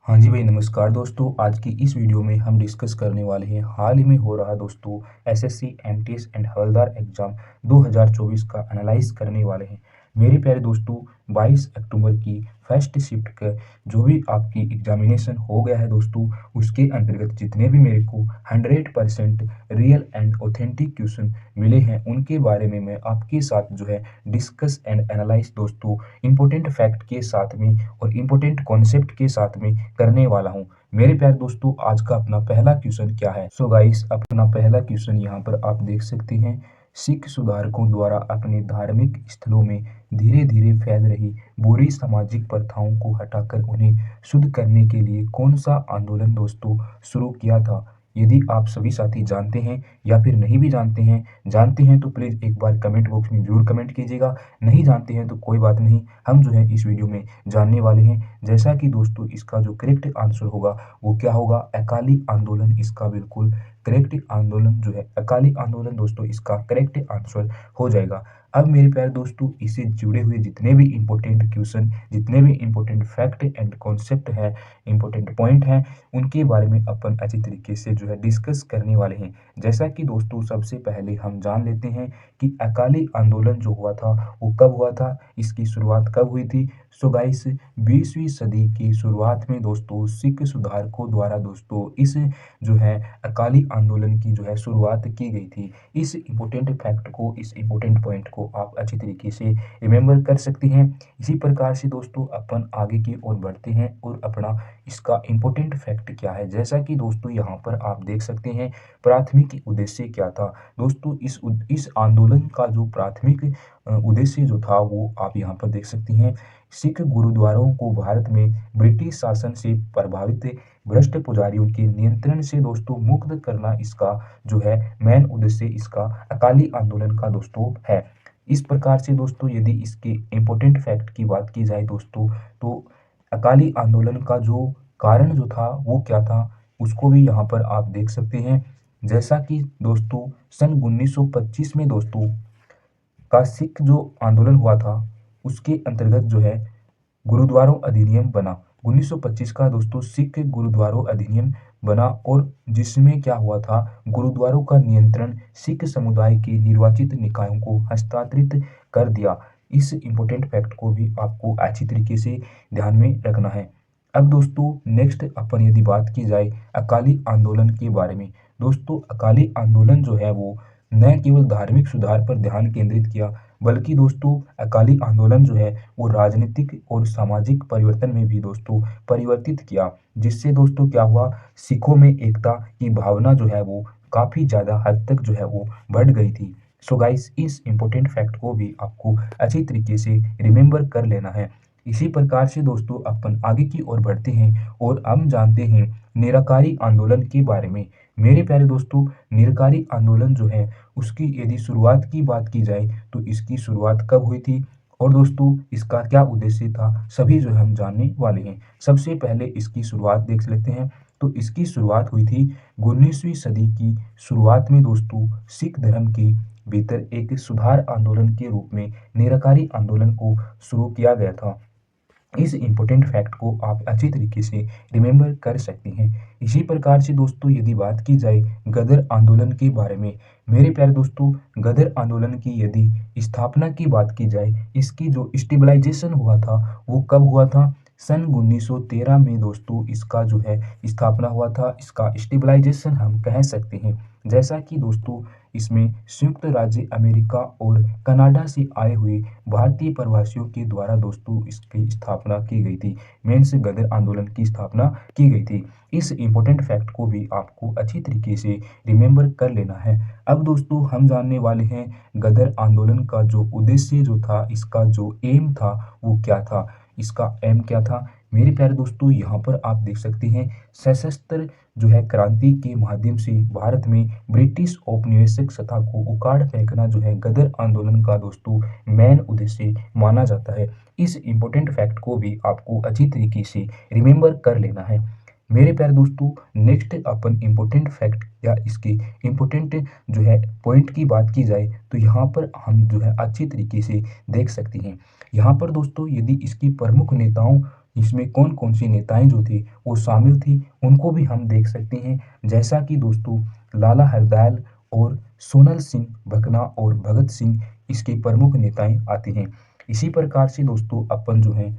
हाँ जी भाई, नमस्कार दोस्तों। आज की इस वीडियो में हम डिस्कस करने वाले हैं हाल ही में हो रहा दोस्तों SSC MTS and havildar exam 2024 का एनालाइज करने वाले हैं। मेरे प्यारे दोस्तों, 22 अक्टूबर की फर्स्ट शिफ्ट का जो भी आपकी एग्जामिनेशन हो गया है दोस्तों, उसके अंतर्गत जितने भी मेरे को 100% रियल एंड ऑथेंटिक क्वेश्चन मिले हैं उनके बारे में मैं आपके साथ जो है डिस्कस एंड एनालाइज दोस्तों इम्पोर्टेंट फैक्ट के साथ में और इम्पोर्टेंट कॉन्सेप्ट के साथ में करने वाला हूँ। मेरे प्यारे दोस्तों, आज का अपना पहला क्वेश्चन क्या है? सो गाइस, अपना पहला क्वेश्चन यहाँ पर आप देख सकते हैं। सिख सुधारकों द्वारा अपने धार्मिक स्थलों में धीरे धीरे फैल रही बुरी सामाजिक प्रथाओं को हटाकर उन्हें शुद्ध करने के लिए कौन सा आंदोलन दोस्तों शुरू किया था? यदि आप सभी साथी जानते हैं या फिर नहीं भी जानते हैं तो प्लीज़ एक बार कमेंट बॉक्स में ज़रूर कमेंट कीजिएगा। नहीं जानते हैं तो कोई बात नहीं, हम जो है इस वीडियो में जानने वाले हैं। जैसा कि दोस्तों इसका जो करेक्ट आंसर होगा वो क्या होगा? अकाली आंदोलन इसका बिल्कुल करेक्ट आंदोलन जो है अकाली आंदोलन दोस्तों इसका करेक्ट आंसर हो जाएगा। अब मेरे प्यारे दोस्तों, इससे जुड़े हुए जितने भी इम्पोर्टेंट क्वेश्चन, जितने भी इम्पोर्टेंट फैक्ट एंड कॉन्सेप्ट है, इम्पोर्टेंट पॉइंट हैं, उनके बारे में अपन अच्छी तरीके से जो है डिस्कस करने वाले हैं। जैसा कि दोस्तों सबसे पहले हम जान लेते हैं कि अकाली आंदोलन जो हुआ था वो कब हुआ था, इसकी शुरुआत कब हुई थी। सो गाइस, 20वीं सदी की शुरुआत में दोस्तों सिख सुधारकों द्वारा दोस्तों इस जो है अकाली आंदोलन की जो है शुरुआत की गई थी। इस इम्पोर्टेंट फैक्ट को, इस इम्पोर्टेंट पॉइंट को आप अच्छी तरीके से रिमेंबर कर सकते हैं। इसी प्रकार से दोस्तों अपन आगे की ओर बढ़ते हैं और अपना इसका इम्पोर्टेंट फैक्ट क्या है। जैसा कि दोस्तों यहाँ पर आप देख सकते हैं प्राथमिक उद्देश्य क्या था। दोस्तों इस आंदोलन का जो प्राथमिक उद्देश्य जो था वो आप यहाँ पर देख सकते हैं। सिख गुरुद्वारों को भारत में ब्रिटिश शासन से प्रभावित भ्रष्ट पुजारियों के नियंत्रण से दोस्तों मुक्त करना इसका जो है मेन उद्देश्य इसका अकाली आंदोलन का दोस्तों है। इस प्रकार से दोस्तों यदि इसके इम्पोर्टेंट फैक्ट की बात की जाए दोस्तों, तो अकाली आंदोलन का जो कारण जो था वो क्या था, उसको भी यहाँ पर आप देख सकते हैं। जैसा कि दोस्तों सन 1925 में दोस्तों का सिख जो आंदोलन हुआ था उसके अंतर्गत जो है गुरुद्वारों अधिनियम बना। 1925 का दोस्तों सिख गुरुद्वारों अधिनियम बना और जिसमें क्या हुआ था, गुरुद्वारों का नियंत्रण सिख समुदाय के निर्वाचित निकायों को हस्तांतरित कर दिया। इस इम्पोर्टेंट फैक्ट को भी आपको अच्छी तरीके से ध्यान में रखना है। अब दोस्तों नेक्स्ट अपन यदि बात की जाए अकाली आंदोलन के बारे में, दोस्तों अकाली आंदोलन जो है वो न केवल धार्मिक सुधार पर ध्यान केंद्रित किया, बल्कि दोस्तों अकाली आंदोलन जो है वो राजनीतिक और सामाजिक परिवर्तन में भी दोस्तों परिवर्तित किया। जिससे दोस्तों क्या हुआ, सिखों में एकता की भावना जो है वो काफ़ी ज़्यादा हद तक जो है वो बढ़ गई थी। सो गाइस, इस इम्पोर्टेंट फैक्ट को भी आपको अच्छी तरीके से रिमेंबर कर लेना है। इसी प्रकार से दोस्तों अपन आगे की ओर बढ़ते हैं और हम जानते हैं निराकारी आंदोलन के बारे में। मेरे प्यारे दोस्तों, निराकारी आंदोलन जो है उसकी यदि शुरुआत की बात की जाए तो इसकी शुरुआत कब हुई थी और दोस्तों इसका क्या उद्देश्य था, सभी जो है हम जानने वाले हैं। सबसे पहले इसकी शुरुआत देख लेते हैं। तो इसकी शुरुआत हुई थी 19वीं सदी की शुरुआत में दोस्तों सिख धर्म के भीतर एक सुधार आंदोलन के रूप में निराकारी आंदोलन को शुरू किया गया था। इस इम्पोर्टेंट फैक्ट को आप अच्छी तरीके से रिमेंबर कर सकते हैं। इसी प्रकार से दोस्तों यदि बात की जाए गदर आंदोलन के बारे में, मेरे प्यारे दोस्तों गदर आंदोलन की यदि स्थापना की बात की जाए, इसकी जो स्टेबलाइजेशन हुआ था वो कब हुआ था? सन 1913 में दोस्तों इसका जो है स्थापना हुआ था। इसका स्टेबलाइजेशन हम कह सकते हैं। जैसा कि दोस्तों इसमें संयुक्त राज्य अमेरिका और कनाडा से आए हुए भारतीय प्रवासियों के द्वारा दोस्तों इसकी स्थापना की गई थी। मेंस गदर आंदोलन की स्थापना की गई थी। इस इम्पोर्टेंट फैक्ट को भी आपको अच्छी तरीके से रिमेंबर कर लेना है। अब दोस्तों हम जानने वाले हैं गदर आंदोलन का जो उद्देश्य जो था, इसका जो एम था वो क्या था। इसका एम क्या था मेरे प्यारे दोस्तों, यहाँ पर आप देख सकते हैं सशस्त्र जो है क्रांति के माध्यम से भारत में ब्रिटिश औपनिवेशिक सत्ता को उखाड़ फेंकना जो है गदर आंदोलन का दोस्तों मेन उद्देश्य माना जाता है। इस इम्पोर्टेंट फैक्ट को भी आपको अच्छी तरीके से रिमेंबर कर लेना है। मेरे प्यारे दोस्तों नेक्स्ट अपन इम्पोर्टेंट फैक्ट या इसके इम्पोर्टेंट जो है पॉइंट की बात की जाए तो यहाँ पर हम जो है अच्छी तरीके से देख सकते हैं। यहाँ पर दोस्तों यदि इसकी प्रमुख नेताओं इसमें कौन कौन सी नेताएं जो थी वो शामिल थी उनको भी हम देख सकते हैं। जैसा कि दोस्तों लाला हरदयाल और सोनल सिंह भकना और भगत सिंह इसके प्रमुख नेताएं आते हैं। इसी प्रकार से दोस्तों अपन जो है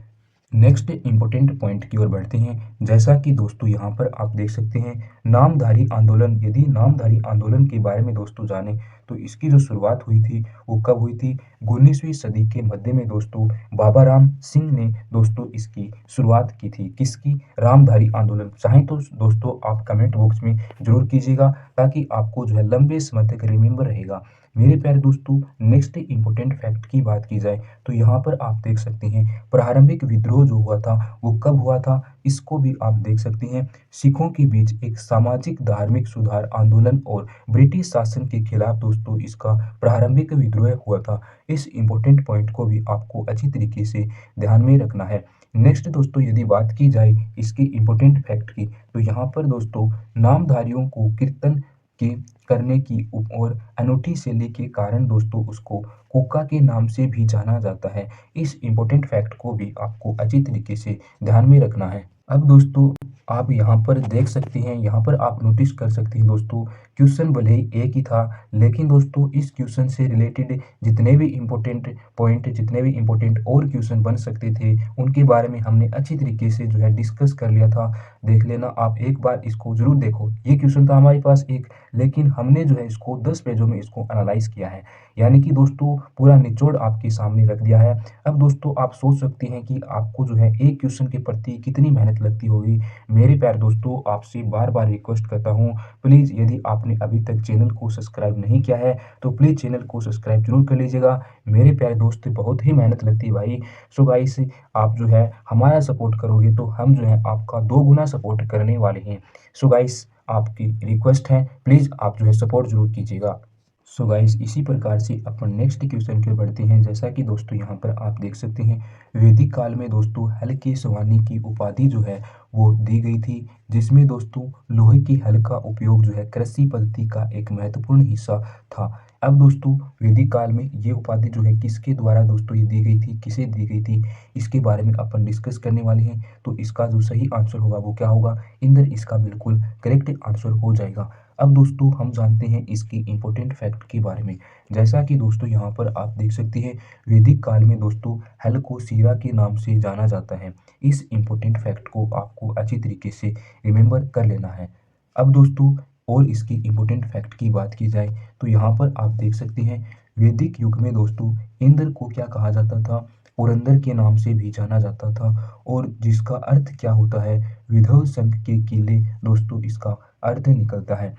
नेक्स्ट इम्पोर्टेंट पॉइंट की ओर बढ़ते हैं। जैसा कि दोस्तों यहाँ पर आप देख सकते हैं नामधारी आंदोलन। यदि नामधारी आंदोलन के बारे में दोस्तों जाने तो इसकी जो शुरुआत हुई थी वो कब हुई थी? 19वीं सदी के मध्य में दोस्तों बाबा राम सिंह ने दोस्तों इसकी शुरुआत की थी। किसकी? रामधारी आंदोलन। चाहें तो दोस्तों आप कमेंट बॉक्स में जरूर कीजिएगा ताकि आपको जो है लंबे समय तक रिमेंबर रहेगा। मेरे प्यारे दोस्तों नेक्स्ट इम्पोर्टेंट फैक्ट की बात की जाए तो यहाँ पर आप देख सकते हैं प्रारंभिक विद्रोह जो हुआ था वो कब हुआ था, इसको भी आप देख सकते हैं। सिखों के बीच एक सामाजिक धार्मिक सुधार आंदोलन और ब्रिटिश शासन के खिलाफ दोस्तों इसका प्रारंभिक विद्रोह हुआ था। इस इम्पोर्टेंट पॉइंट को भी आपको अच्छी तरीके से ध्यान में रखना है। नेक्स्ट दोस्तों यदि बात की जाए इसकी इम्पोर्टेंट फैक्ट की तो यहाँ पर दोस्तों नामधारियों को कीर्तन के करने की और अनूठी शैली के कारण दोस्तों उसको कोका के नाम से भी जाना जाता है। इस इम्पोर्टेंट फैक्ट को भी आपको अच्छी तरीके से ध्यान में रखना है। अब दोस्तों आप यहाँ पर देख सकते हैं, यहाँ पर आप नोटिस कर सकते हैं दोस्तों क्वेश्चन भले ही एक ही था लेकिन दोस्तों इस क्वेश्चन से रिलेटेड जितने भी इम्पोर्टेंट पॉइंट, जितने भी इम्पोर्टेंट और क्वेश्चन बन सकते थे उनके बारे में हमने अच्छी तरीके से जो है डिस्कस कर लिया था। देख लेना आप एक बार, इसको जरूर देखो। ये क्वेश्चन था हमारे पास एक, लेकिन हमने जो है इसको 10 पेजों में इसको एनालाइज किया है, यानी कि दोस्तों पूरा निचोड़ आपके सामने रख दिया है। अब दोस्तों आप सोच सकते हैं कि आपको जो है एक क्वेश्चन के प्रति कितनी मेहनत लगती होगी। मेरे प्यारे दोस्तों आपसे बार बार रिक्वेस्ट करता हूँ, प्लीज़ यदि आपने अभी तक चैनल को सब्सक्राइब नहीं किया है तो प्लीज़ चैनल को सब्सक्राइब जरूर कर लीजिएगा। मेरे प्यारे दोस्त बहुत ही मेहनत लगती है भाई। सो गाइस आप जो है हमारा सपोर्ट करोगे तो हम जो है आपका 2 गुना सपोर्ट करने वाले हैं। सो गाइस आपकी रिक्वेस्ट है, प्लीज़ आप जो है सपोर्ट जरूर कीजिएगा। सो गाइस इसी प्रकार से अपन नेक्स्ट क्वेश्चन की ओर बढ़ते हैं। जैसा कि दोस्तों यहाँ पर आप देख सकते हैं वैदिक काल में दोस्तों हल के स्वानी की उपाधि जो है वो दी गई थी, जिसमें दोस्तों लोहे की हल का उपयोग जो है कृषि पद्धति का एक महत्वपूर्ण हिस्सा था। अब दोस्तों वैदिक काल में ये उपाधि जो है किसके द्वारा दोस्तों ये दी गई थी, किसे दी गई थी, इसके बारे में अपन डिस्कस करने वाले हैं। तो इसका जो सही आंसर होगा वो क्या होगा? इंद्र इसका बिल्कुल करेक्ट आंसर हो जाएगा। अब दोस्तों हम जानते हैं इसकी इम्पोर्टेंट फैक्ट के बारे में। जैसा कि दोस्तों यहाँ पर आप देख सकते हैं वैदिक काल में दोस्तों हल को सीरा के नाम से जाना जाता है। इस इम्पोर्टेंट फैक्ट को आपको अच्छी तरीके से रिमेंबर कर लेना है। अब दोस्तों और इसकी इम्पोर्टेंट फैक्ट की बात की जाए तो यहाँ पर आप देख सकते हैं वैदिक युग में दोस्तों इंद्र को क्या कहा जाता था? पुरंदर के नाम से भी जाना जाता था, और जिसका अर्थ क्या होता है? विधव संघ के किले दोस्तों इसका अर्थ निकलता है।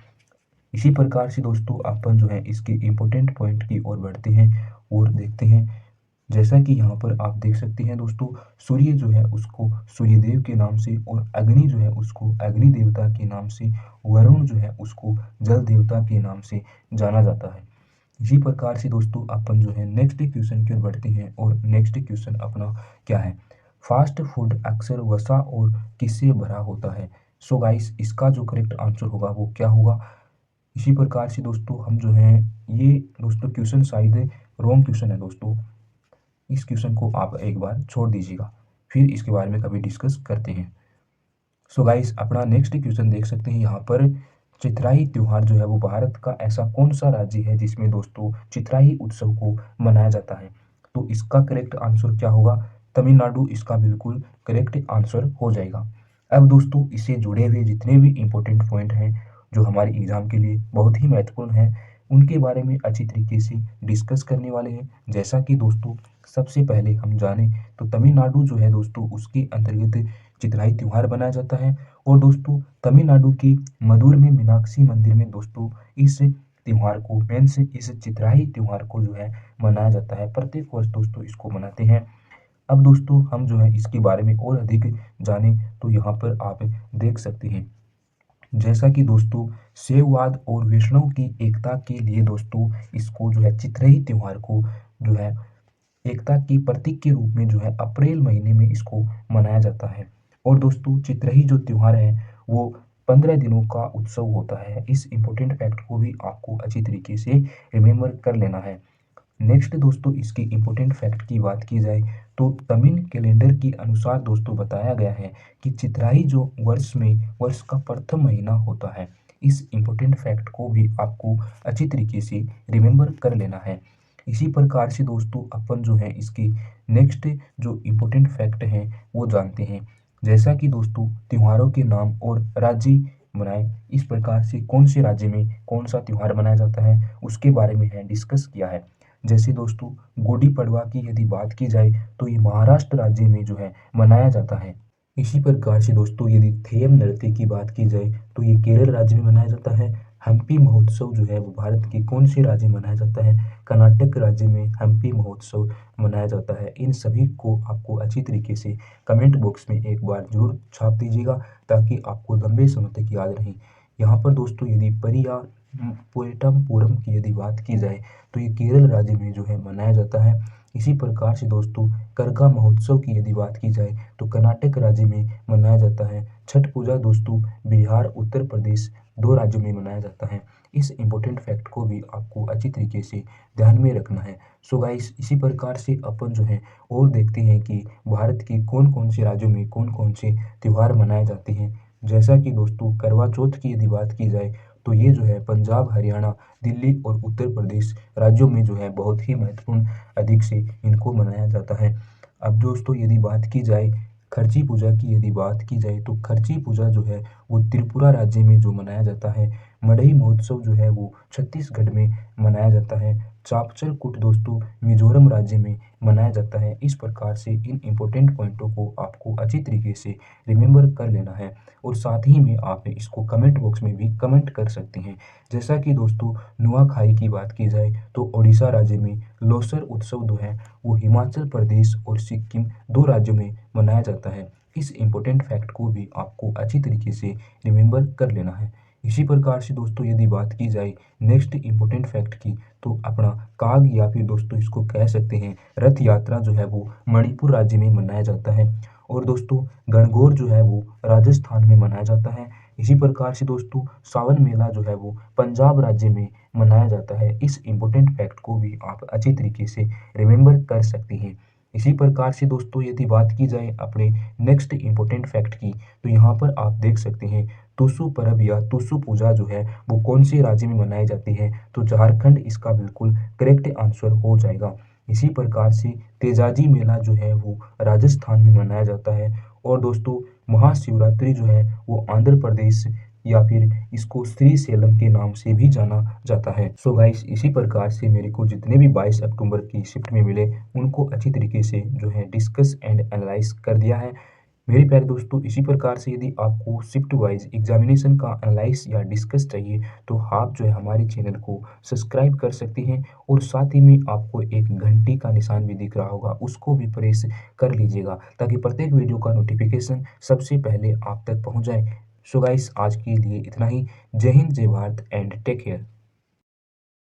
इसी प्रकार से दोस्तों अपन जो है इसके इम्पोर्टेंट पॉइंट की ओर बढ़ते हैं और देखते हैं। जैसा कि यहाँ पर आप देख सकते हैं दोस्तों सूर्य जो है उसको सूर्यदेव के नाम से, और अग्नि जो है उसको अग्नि देवता के नाम से, वरुण जो है उसको जल देवता के नाम से जाना जाता है। इसी प्रकार से दोस्तों अपन जो है नेक्स्ट क्वेश्चन की ओर बढ़ते हैं और नेक्स्ट क्वेश्चन अपना क्या है? फास्ट फूड अक्सर वसा और किससे भरा होता है? सो गाइस इसका जो करेक्ट आंसर होगा वो क्या होगा? इसी प्रकार से दोस्तों हम जो हैं ये दोस्तों क्वेश्चन शायद रॉन्ग क्वेश्चन है दोस्तों। इस क्वेश्चन को आप एक बार छोड़ दीजिएगा, फिर इसके बारे में कभी डिस्कस करते हैं। सो गाइस अपना नेक्स्ट क्वेश्चन देख सकते हैं यहाँ पर चिथराई त्योहार जो है वो भारत का ऐसा कौन सा राज्य है जिसमें दोस्तों चिथराई उत्सव को मनाया जाता है? तो इसका करेक्ट आंसर क्या होगा? तमिलनाडु इसका बिल्कुल करेक्ट आंसर हो जाएगा। अब दोस्तों इससे जुड़े हुए जितने भी इम्पोर्टेंट पॉइंट हैं जो हमारे एग्जाम के लिए बहुत ही महत्वपूर्ण हैं उनके बारे में अच्छी तरीके से डिस्कस करने वाले हैं। जैसा कि दोस्तों सबसे पहले हम जाने तो तमिलनाडु जो है दोस्तों उसके अंतर्गत चिथराई त्योहार मनाया जाता है, और दोस्तों तमिलनाडु के मदुर में मीनाक्षी मंदिर में दोस्तों इस त्योहार को मीन्स इस चिथराई त्योहार को जो है मनाया जाता है। प्रत्येक वर्ष दोस्तों इसको मनाते हैं। अब दोस्तों हम जो है इसके बारे में और अधिक जाने तो यहाँ पर आप देख सकते हैं। जैसा कि दोस्तों शैववाद और वैष्णव की एकता के लिए दोस्तों इसको जो है चिथराई त्योहार को जो है एकता की प्रतीक के रूप में जो है अप्रैल महीने में इसको मनाया जाता है। और दोस्तों चित्रही जो त्योहार है वो 15 दिनों का उत्सव होता है। इस इम्पोर्टेंट फैक्ट को भी आपको अच्छी तरीके से रिमेम्बर कर लेना है। नेक्स्ट दोस्तों इसके इम्पोर्टेंट फैक्ट की बात की जाए तो तमिल कैलेंडर के अनुसार दोस्तों बताया गया है कि चित्राई जो वर्ष का प्रथम महीना होता है। इस इम्पोर्टेंट फैक्ट को भी आपको अच्छी तरीके से रिमेंबर कर लेना है। इसी प्रकार से दोस्तों अपन जो है इसकी नेक्स्ट जो इम्पोर्टेंट फैक्ट है वो जानते हैं। जैसा कि दोस्तों त्योहारों के नाम और राज्य बनाए, इस प्रकार से कौन से राज्य में कौन सा त्योहार मनाया जाता है उसके बारे में है डिस्कस किया है। जैसे दोस्तों गुड़ी पड़वा की यदि बात की जाए तो ये महाराष्ट्र राज्य में जो है मनाया जाता है। इसी प्रकार से दोस्तों यदि थेयम नृत्य की बात की जाए तो ये केरल राज्य में मनाया जाता है। हम्पी महोत्सव जो है वो भारत के कौन से राज्य में मनाया जाता है? कर्नाटक राज्य में हम्पी महोत्सव मनाया जाता है। इन सभी को आपको अच्छी तरीके से कमेंट बॉक्स में एक बार जरूर छाप दीजिएगा ताकि आपको लंबे समय तक याद रहे। यहाँ पर दोस्तों यदि परिया पोएटम की यदि बात की जाए तो ये केरल राज्य में जो है मनाया जाता है। इसी प्रकार से दोस्तों करका महोत्सव की यदि बात की जाए तो कर्नाटक राज्य में मनाया जाता है। छठ पूजा दोस्तों बिहार उत्तर प्रदेश दो राज्यों में मनाया जाता है। इस इम्पोर्टेंट फैक्ट को भी आपको अच्छी तरीके से ध्यान में रखना है। सो गाइस इसी प्रकार से अपन जो है और देखते हैं कि भारत के कौन कौन से राज्यों में कौन कौन से त्यौहार मनाए जाते हैं। जैसा कि दोस्तों करवा चौथ की यदि बात की जाए तो ये जो है पंजाब हरियाणा दिल्ली और उत्तर प्रदेश राज्यों में जो है बहुत ही महत्वपूर्ण अधिक से इनको मनाया जाता है। अब दोस्तों यदि बात की जाए खर्ची पूजा की यदि बात की जाए तो खर्ची पूजा जो है वो त्रिपुरा राज्य में जो मनाया जाता है। मड़ई महोत्सव जो है वो छत्तीसगढ़ में मनाया जाता है। चापचल कूट दोस्तों मिजोरम राज्य में मनाया जाता है। इस प्रकार से इन इम्पोर्टेंट पॉइंटों को आपको अच्छी तरीके से रिमेंबर कर लेना है और साथ ही में आप इसको कमेंट बॉक्स में भी कमेंट कर सकते हैं। जैसा कि दोस्तों नुआखाई की बात की जाए तो ओडिशा राज्य में, लोसर उत्सव जो है वो हिमाचल प्रदेश और सिक्किम दो राज्यों में मनाया जाता है। इस इम्पोर्टेंट फैक्ट को भी आपको अच्छी तरीके से रिमेंबर कर लेना है। इसी प्रकार से दोस्तों यदि बात की जाए नेक्स्ट इम्पोर्टेंट फैक्ट की तो अपना काग या फिर दोस्तों इसको कह सकते हैं रथ यात्रा जो है वो मणिपुर राज्य में मनाया जाता है। और दोस्तों गणगौर जो है वो राजस्थान में मनाया जाता है। इसी प्रकार से दोस्तों सावन मेला जो है वो पंजाब राज्य में मनाया जाता है। इस इम्पोर्टेंट फैक्ट को भी आप अच्छी तरीके से रिमेंबर कर सकते हैं। इसी प्रकार से दोस्तों यदि बात की जाए अपने नेक्स्ट इम्पोर्टेंट फैक्ट की तो यहाँ पर आप देख सकते हैं टुसु परब या टुसु पूजा जो है वो कौन से राज्य में मनाई जाती है? तो झारखंड इसका बिल्कुल करेक्ट आंसर हो जाएगा। इसी प्रकार से तेजाजी मेला जो है वो राजस्थान में मनाया जाता है। और दोस्तों महाशिवरात्रि जो है वो आंध्र प्रदेश या फिर इसको श्री सेलम के नाम से भी जाना जाता है। सो गाइस इसी प्रकार से मेरे को जितने भी 22 अक्टूबर की शिफ्ट में मिले उनको अच्छी तरीके से जो है डिस्कस एंड एनालाइज कर दिया है। मेरे प्यारे दोस्तों इसी प्रकार से यदि आपको शिफ्ट वाइज एग्जामिनेशन का एनालाइज या डिस्कस चाहिए तो आप जो है हमारे चैनल को सब्सक्राइब कर सकते हैं और साथ ही में आपको एक घंटी का निशान भी दिख रहा होगा उसको भी प्रेस कर लीजिएगा ताकि प्रत्येक वीडियो का नोटिफिकेशन सबसे पहले आप तक पहुंच जाए। सो गाइस आज के लिए इतना ही। जय हिंद जय भारत एंड टेक केयर।